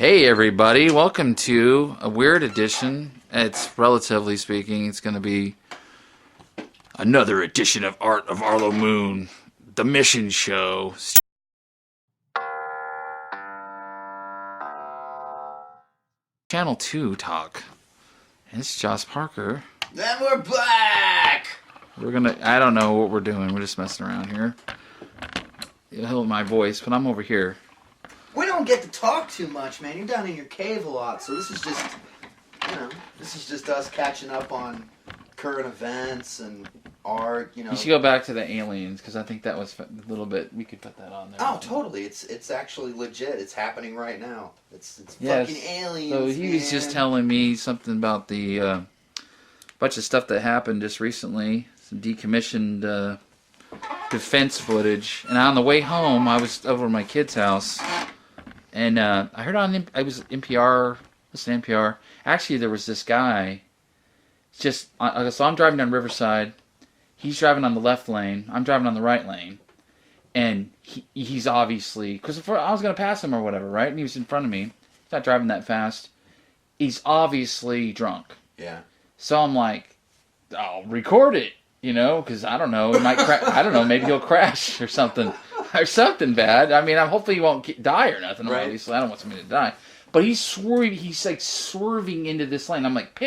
Hey everybody, welcome to a weird edition. It's relatively speaking, it's going to be another edition of Art of Arlo Moon, the Mischen show. Channel 2 talk. It's Josh Parker. Then we're back! I don't know what we're doing, we're just messing around here. You'll hear my voice, but I'm over here. We don't get to talk too much, man. You're down in your cave a lot, so this is just us catching up on current events and art, You should go back to the aliens, because I think that was a little bit, we could put that on there. Oh, totally. It's actually legit. It's happening right now. It's fucking aliens, so he was just telling me something about the bunch of stuff that happened just recently, some decommissioned defense footage, and on the way home, I was over at my kid's house, and I heard I was NPR, listening to NPR. Actually, there was this guy. So I'm driving down Riverside. He's driving on the left lane. I'm driving on the right lane, and he's obviously, because I was gonna pass him or whatever, right? And he was in front of me. He's not driving that fast. He's obviously drunk. Yeah. So I'm like, I'll record it, because I don't know, it might I don't know, maybe he'll crash or something. Or something bad. I mean, hopefully he won't die or nothing. Right. Obviously, I don't want somebody to die. But he's swerving. He's like swerving into this lane. I'm like,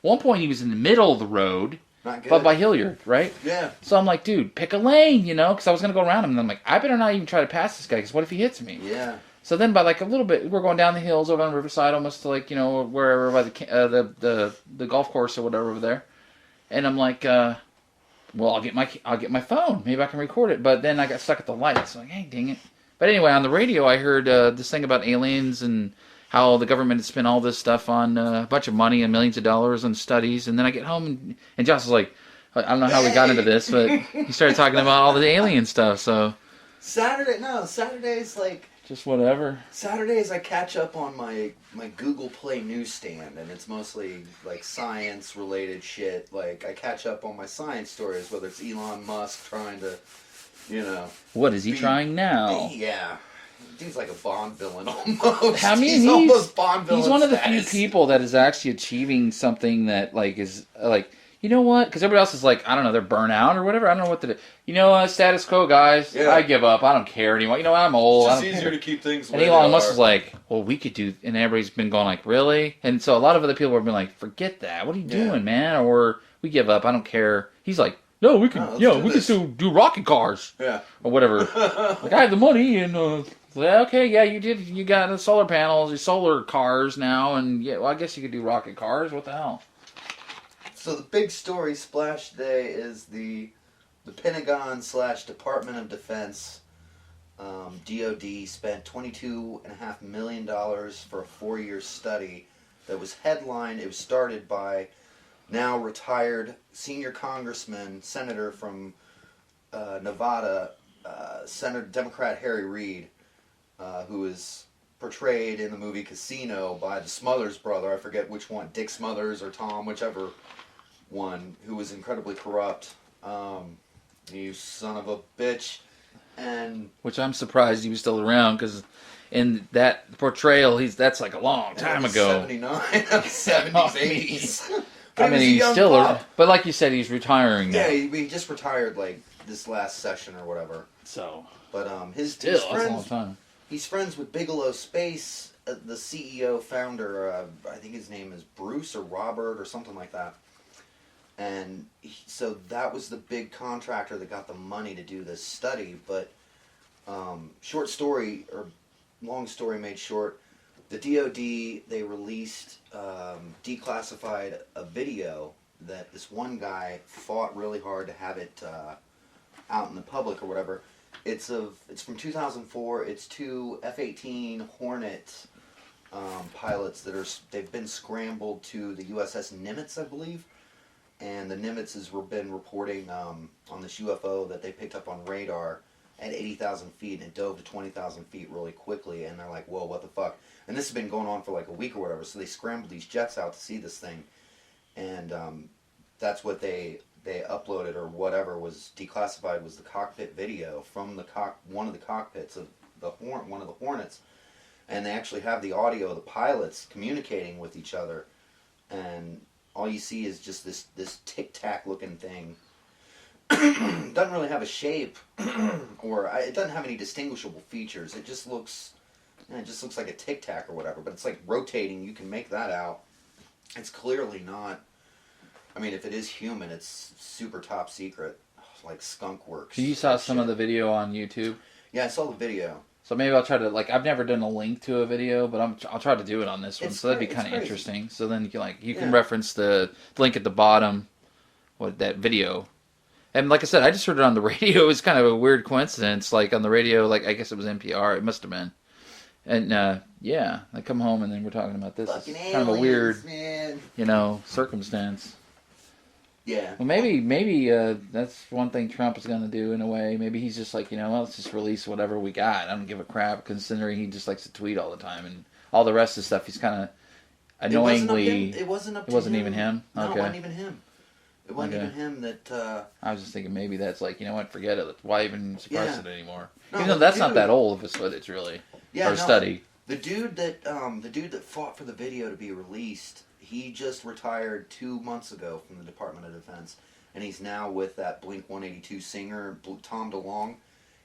one point he was in the middle of the road, not good. But by Hilliard, right? Yeah. So I'm like, dude, pick a lane, because I was gonna go around him. And I'm like, I better not even try to pass this guy, because what if he hits me? Yeah. So then by like a little bit, we're going down the hills over on Riverside, almost to like wherever by the golf course or whatever over there. And I'm like, well, I'll get my phone. Maybe I can record it. But then I got stuck at the light. So I'm like, hey, dang it. But anyway, on the radio, I heard this thing about aliens and how the government had spent all this stuff on a bunch of money and millions of dollars on studies. And then I get home, and Josh was like, I don't know how we got into this, but he started talking about all the alien stuff. So Saturday's like... just whatever. Saturdays I catch up on my Google Play newsstand, and it's mostly like science-related shit. Like, I catch up on my science stories, whether it's Elon Musk trying to, What is he trying now? Yeah. Dude's like a Bond villain almost. I mean, he's almost Bond villain. He's one of the status. few people that is actually achieving something that, like, is, like, you know what? Because everybody else is like, I don't know, they're burnt out or whatever. I don't know what to do. Status quo, guys. Yeah. I give up. I don't care anymore. I'm old. It's just easier to keep things. And Elon Musk is like, well, we could do. And everybody's been going like, really? And so a lot of other people have been like, forget that. What are you doing, man? Or we give up. I don't care. He's like, no, we can. We can still do rocket cars. Yeah. Or whatever. Like, I have the money and. Okay, yeah, you did. You got the solar panels, your solar cars now, and yeah, well, I guess you could do rocket cars. What the hell? So the big story splash today is the Pentagon / Department of Defense, DoD, spent $22.5 million for a 4-year study that was headlined. It was started by now retired senior congressman, senator from Nevada, Senator Democrat Harry Reid, who is portrayed in the movie Casino by the Smothers brother. I forget which one, Dick Smothers or Tom, whichever one, who was incredibly corrupt. You son of a bitch. And which I'm surprised he was still around, because in that portrayal, that's like a long time ago. 79, 70s, 80s. I mean, he's still, but like you said, he's retiring now. Yeah, he just retired like this last session or whatever. So, but his still, friends, that's a long time. He's friends with Bigelow Space, the CEO founder. I think his name is Bruce or Robert or something like that. And so that was the big contractor that got the money to do this study. But short story, or long story made short, the DoD, they released Declassified a video that this one guy fought really hard to have it out in the public or whatever. It's from 2004. It's two F-18 Hornet pilots they've been scrambled to the USS Nimitz, I believe. And the Nimitz has been reporting on this UFO that they picked up on radar at 80,000 feet, and it dove to 20,000 feet really quickly. And they're like, whoa, what the fuck? And this has been going on for like a week or whatever. So they scrambled these jets out to see this thing. And that's what they uploaded, or whatever was declassified, was the cockpit video from one of the cockpits of one of the Hornets. and they actually have the audio of the pilots communicating with each other, and all you see is just this tic-tac looking thing. Doesn't really have a shape, or it doesn't have any distinguishable features. It just looks like a tic-tac or whatever, but it's like rotating. You can make that out. It's clearly not. I mean, if it is human, it's super top secret, like skunk works. So you saw some of the video on YouTube? Yeah, I saw the video. So maybe I'll try to, like, I've never done a link to a video, but I'll try to do it on this one. So that'd be kind of interesting. So then you can reference the link at the bottom, that video. And like I said, I just heard it on the radio. It was kind of a weird coincidence. Like on the radio, like I guess it was NPR. It must have been. And yeah, I come home and then we're talking about this. Fucking It's kind of a weird, man. circumstance. Yeah. Well, maybe that's one thing Trump is going to do in a way. Maybe he's just like, well, let's just release whatever we got. I don't give a crap, considering he just likes to tweet all the time. And all the rest of the stuff, he's kind of annoyingly... It wasn't even him? No, okay. it wasn't even him. It wasn't even him that... I was just thinking maybe that's like, what, forget it. Why even suppress it anymore? No, Even though that's not that old of a footage, really. Yeah, or study. The dude that fought for the video to be released, he just retired 2 months ago from the Department of Defense, and he's now with that Blink-182 singer, Tom DeLonge.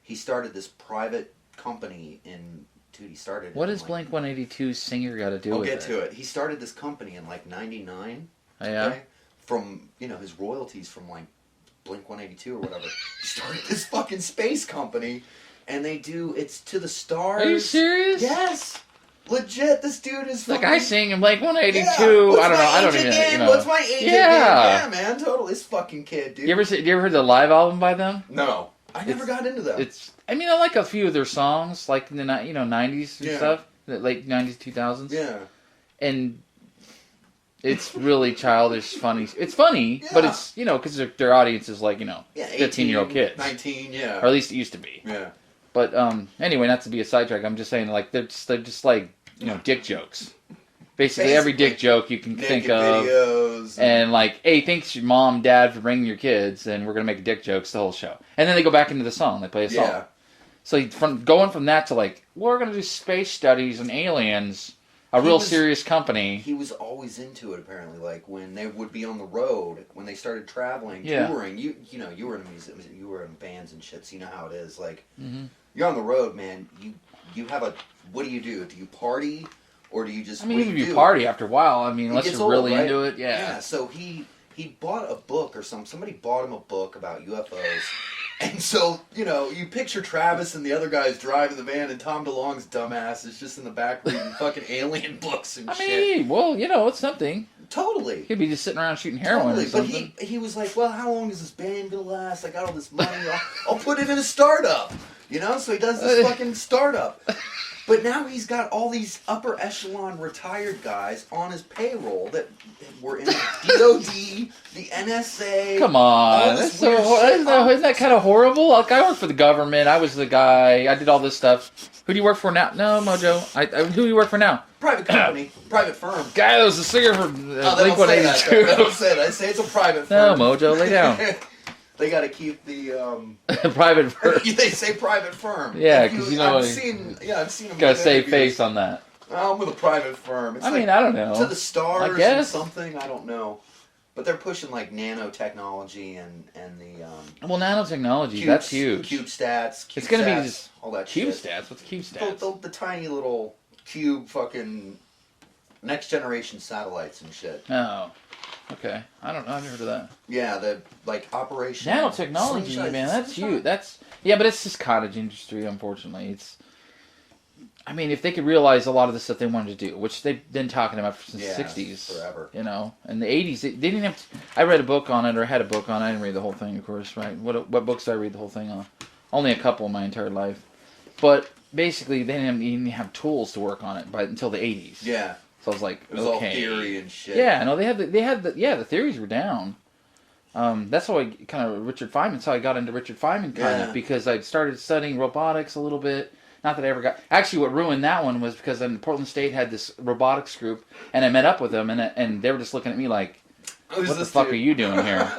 He started this private company in... Dude, he started... What does Blink-182 singer got to do with it? I'll get to it. He started this company in, like, 99. Oh, yeah? Okay? From, his royalties from, like, Blink-182 or whatever. He started this fucking space company, and they do... It's to the stars. Are you serious? Yes! Legit, this dude is like fucking... I sing in Blink-182. Yeah. I don't even... What's my age again? Yeah, man, totally. This fucking kid, dude. You ever heard the live album by them? No. I never got into them. I like a few of their songs, like in the 90s and stuff. The late 90s, 2000s. Yeah. And it's really childish, funny. It's funny, but it's, because their audience is like, 15-year-old kids. 19, yeah. Or at least it used to be. Yeah. But anyway, not to be a sidetrack, I'm just saying, like, they're just like, dick jokes. Basically, every dick joke you can think of. Videos and like, hey, thanks your mom, dad for bringing your kids, and we're going to make dick jokes the whole show. And then they go back into the song. They play a song. Yeah. So going from that to like, we're going to do space studies and aliens, serious company. He was always into it, apparently. Like, when they would be on the road, when they started traveling, touring, you were in music, you were in bands and shit, so you know how it is. Like, you're on the road, man. You have what do? Do you party? Or do you just... even if you party after a while, unless you're really into it, Yeah, so he bought a book or something. Somebody bought him a book about UFOs. And so, you picture Travis and the other guys driving the van, and Tom DeLonge's dumbass is just in the back reading fucking alien books and shit. Well, it's something. Totally. He'd be just sitting around shooting heroin or something. But he was like, well, how long is this band going to last? I got all this money. I'll put it in a startup. So he does this fucking startup. But now he's got all these upper echelon retired guys on his payroll that were in the DOD, the NSA. Come on, isn't that kind of horrible? Like, I worked for the government. I was the guy. I did all this stuff. Who do you work for now? No, Mojo. Who do you work for now? Private company, private firm. Guy that was the singer for Blink-182. They don't say that. I say it's a private firm. No, Mojo, lay down. They got to keep the private firm. They say private firm. Yeah, because I've seen them. Got to save face on that. I'm with a private firm. It's I don't know. To the stars, I guess. Or something. I don't know. But they're pushing like nanotechnology and the nanotechnology. That's huge. Cube stats. It's going to be just all that cube shit. stats. What's cube stats? The tiny little cube fucking next generation satellites and shit. Oh. Okay, I don't know. I've never heard of that. Yeah, the operation nanotechnology, man. That's huge. But it's just cottage industry. Unfortunately, if they could realize a lot of the stuff they wanted to do, which they've been talking about since the '60s, forever. In the '80s, they didn't have. I read a book on it, or had a book on it. I didn't read the whole thing, of course. Right? What books did I read the whole thing on? Only a couple in my entire life. But basically, they didn't even have tools to work on it until the '80s. Yeah. So I was like, it was all theory and shit. Yeah, no, the theories were down. That's how Richard Feynman's how I got into Richard Feynman of, because I started studying robotics a little bit. Not that I ever got... Actually, what ruined that one was because Portland State had this robotics group, and I met up with them, and they were just looking at me like, what the fuck are you doing here?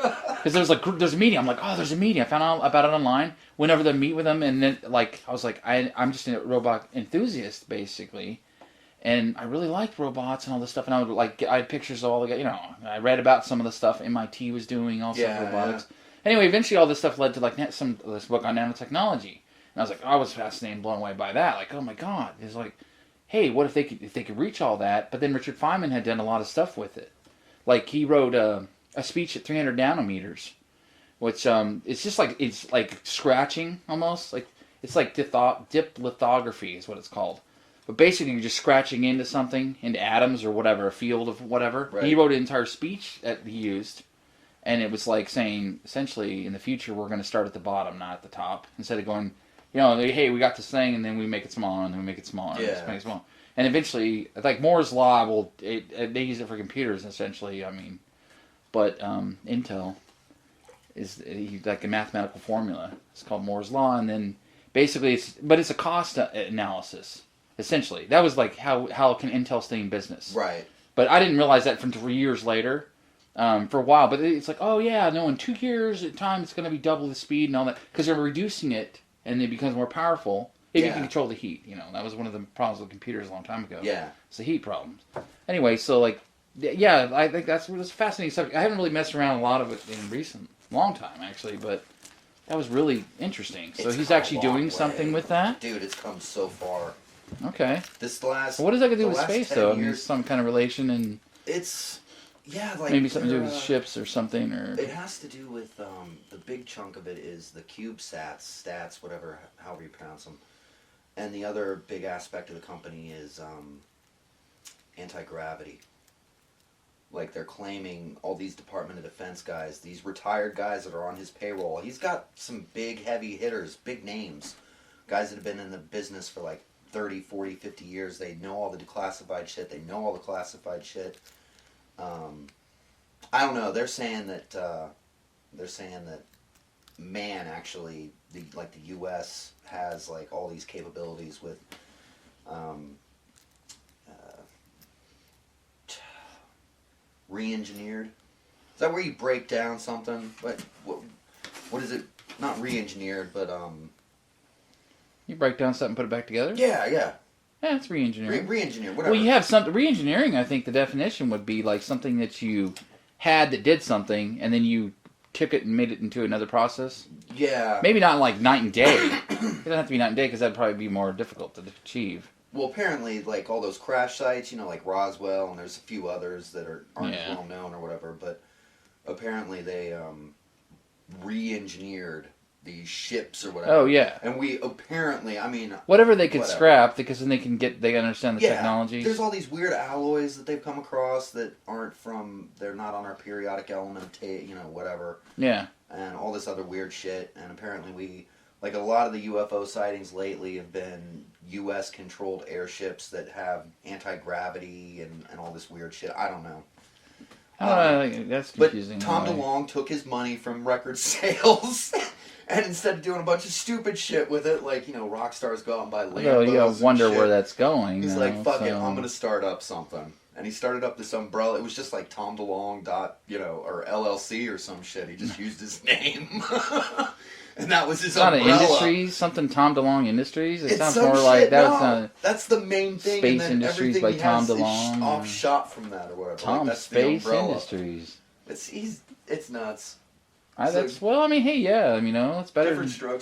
Because there's a meeting. I'm like, oh, there's a meeting. I found out about it online. Went over to meet with them, and then I was like, I'm just a robot enthusiast basically, and I really liked robots and all this stuff. And I had pictures of all the I read about some of the stuff MIT was doing, also robotics. Yeah. Anyway, eventually all this stuff led to this book on nanotechnology, and I was like, I was fascinated and blown away by that. Like, oh my god, it's like, hey, what if they could reach all that? But then Richard Feynman had done a lot of stuff with it. Like he wrote a speech at 300 nanometers, which it's like scratching almost. Like it's like diplithography is what it's called. But basically, you're just scratching into something, into atoms or whatever, a field of whatever. Right. He wrote an entire speech that he used, and it was like saying, essentially, in the future, we're going to start at the bottom, not at the top. Instead of going, hey, we got this thing, and then we make it smaller, and then we make it smaller, and make it smaller. And eventually, like Moore's Law, they use it for computers, essentially, But Intel is like a mathematical formula. It's called Moore's Law, and then basically it's a cost analysis. Essentially, that was like how can Intel stay in business? Right. But I didn't realize that for 3 years later. For a while, but it's like, oh yeah, no, in 2 years at time it's going to be double the speed and all that because they're reducing it and it becomes more powerful if you can control the heat. That was one of the problems with computers a long time ago. Yeah, it's the heat problems. Anyway, so I think that's a fascinating subject. I haven't really messed around a lot of it in long time actually, but that was really interesting. So he's actually doing something with that. Dude, it's come so far. Okay. What does that got to do with space though? I mean, some kind of relation and it's. Yeah, like maybe something to do with ships or something, or it has to do with the big chunk of it is the CubeSats, whatever, however you pronounce them, and the other big aspect of the company is anti-gravity. Like they're claiming all these Department of Defense guys, these retired guys that are on his payroll. He's got some big heavy hitters, big names, guys that have been in the business for like 30, 40, 50 years. They know all the declassified shit. They know all the classified shit. I don't know. They're saying that man actually the U.S. has like all these capabilities with Reengineered. Is that where you break down something? What is it? Not Reengineered, but you break down something, put it back together. Yeah. Yeah, it's reengineering. Reengineer, whatever. Well, you have something. Reengineering, I think the definition would be like something that you had that did something, and then you took it and made it into another process. Yeah. Maybe not like night and day. It doesn't have to be night and day because that'd probably be more difficult to achieve. Well, apparently, like all those crash sites, like Roswell, and there's a few others that aren't as well known or whatever, but apparently they re-engineered these ships or whatever. Oh, yeah. And we apparently, whatever they could scrap, because then they understand the technology. There's all these weird alloys that they've come across that they're not on our periodic element, whatever. Yeah. And all this other weird shit, and apparently a lot of the UFO sightings lately have been U.S.-controlled airships that have anti-gravity and all this weird shit. I don't know. That's confusing. But Tom DeLonge took his money from record sales, and instead of doing a bunch of stupid shit with it, rock stars go out and buy Lambos. Well, you wonder where that's going. He's like, fuck it, I'm going to start up something. And he started up this umbrella. It was just like Tom DeLonge or LLC or some shit. He just used his name. And that was his umbrella. Not an Industries, something Tom DeLonge Industries. It sounds more like that's the main thing. Space Industries by Tom DeLonge. Off shot from that or whatever. Tom Space Industries. It's nuts. It's better.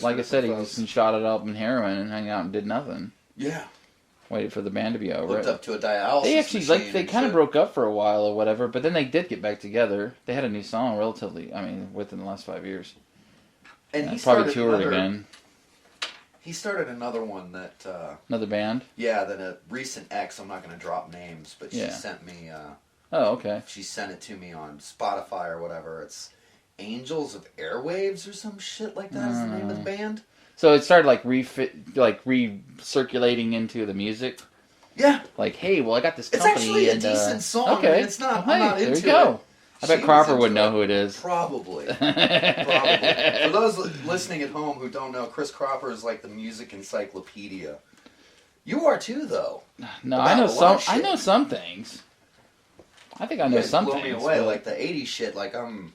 Like I said, he just shot it up in heroin and hung out and did nothing. Yeah. Waited for the band to be over. Hooked up to a dialysis They actually they kind of broke up for a while or whatever, but then they did get back together. They had a new song within the last 5 years. And he probably toured again. He started another one that... another band? Yeah, that a recent ex, I'm not going to drop names, but she sent me... oh, okay. She sent it to me on Spotify or whatever. It's Angels of Airwaves or some shit like that is the name of the band. So it started recirculating into the music? Yeah. Like, hey, well, I got this company. It's actually a decent song. Okay. It's not, I'm not into it. There you go. I bet Cropper would know who it is. Probably. For those listening at home who don't know, Chris Cropper is like the music encyclopedia. You are too, though. No, I know some. I know some things. I think I know some things. Blow me away, like the '80s shit. Like I'm.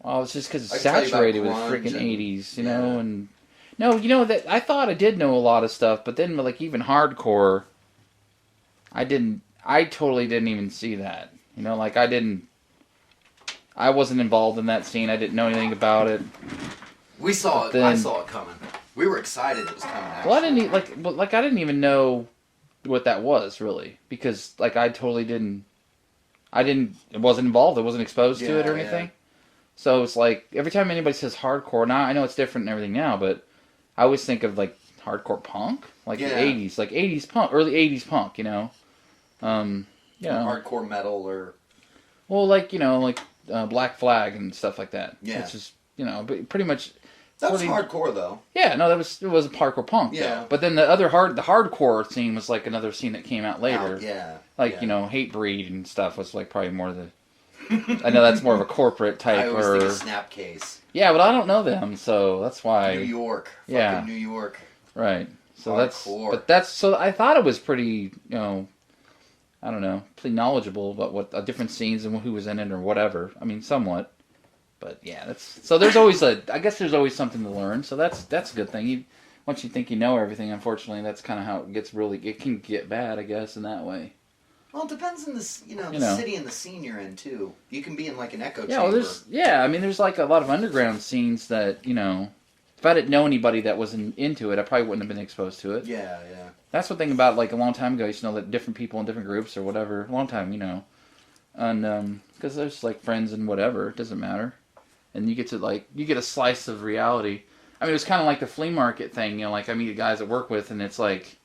Oh, it's just because it's I can tell you about saturated with grunge freaking and- 80s, you yeah. know, and... No, you know, that I thought I did know a lot of stuff, but then, like, even hardcore, I totally didn't even see that. You know, like, I wasn't involved in that scene, I didn't know anything about it. We saw But it. then- I saw it coming. We were excited it was coming. Actually. Well, I didn't, I didn't even know what that was, really, because, like, I wasn't involved, I wasn't exposed to it or Yeah, anything. yeah. So it's like, every time anybody says hardcore, now I know it's different and everything now, but I always think of, like, hardcore punk, like Yeah. the 80s, like 80s punk, early 80s punk, you know. You know, Hardcore metal or well, like, you know, like Black Flag and stuff like that. Yeah. Which is, you know, but pretty much. that was hardcore though. Yeah, no, it was hardcore punk. Yeah. Though. But then the hardcore scene was like another scene that came out later. Yeah. Like, yeah. you know, Hatebreed and stuff was like probably more the. I know that's more of a corporate type I always or. think of Snapcase. Yeah, but I don't know them, so that's why. New York. Yeah. Fucking New York. Right. So Hardcore. so I thought it was pretty, you know, I don't know, pretty knowledgeable about what different scenes and who was in it or whatever. I mean, somewhat. But yeah, there's always I guess there's always something to learn. So that's a good thing. Once you think you know everything, unfortunately, that's kind of how it can get bad, I guess, in that way. Well, it depends on the city and the scene you're in too. You can be in like an echo Yeah, well, chamber. I mean, there's like a lot of underground scenes that, you know, if I didn't know anybody that was into it, I probably wouldn't have been exposed to it. Yeah, yeah. That's one thing about, like, a long time ago, I used to know that different people in different groups or whatever, a long time, you know, and, because there's, like, friends and whatever, it doesn't matter, and you get a slice of reality. I mean, it was kind of like the flea market thing, you know, like, I meet guys I work with, and it's like,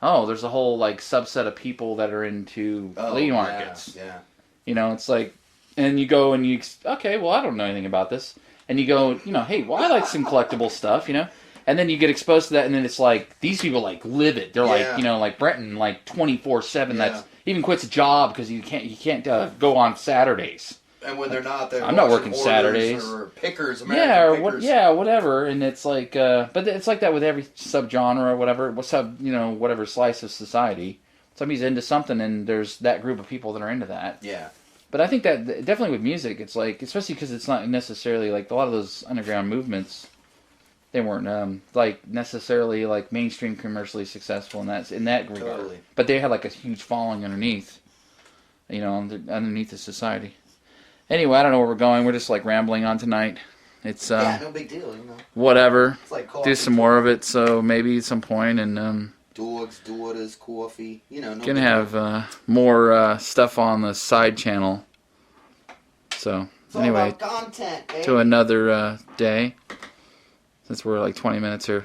oh, there's a whole, like, subset of people that are into flea markets. Yeah. You know, it's like, and you go and okay, well, I don't know anything about this. And you go, you know, hey, well, I like some collectible stuff, you know? And then you get exposed to that, and then it's like, these people, like, live it. They're like, you know, like Brenton, like, 24/7, that's, even quits a job because you can't go on Saturdays. And when they're not, they're I'm not washing working orders Saturdays. Or pickers, American pickers. Whatever. And it's like, but it's like that with every subgenre or whatever, whatever slice of society. Somebody's into something, and there's that group of people that are into that. Yeah. But I think that definitely with music, it's like, especially because it's not necessarily like a lot of those underground movements, they weren't like necessarily like mainstream commercially successful in that regard. Totally. But they had like a huge following underneath, you know, underneath the society. Anyway, I don't know where we're going. We're just like rambling on tonight. It's no big deal, you know. whatever. It's like Do some more of it. So maybe at some point, and dogs, daughters, coffee, you know. No can big have more stuff on the side channel. So It's all anyway, about content, baby. to another day. Since we're like 20 minutes here.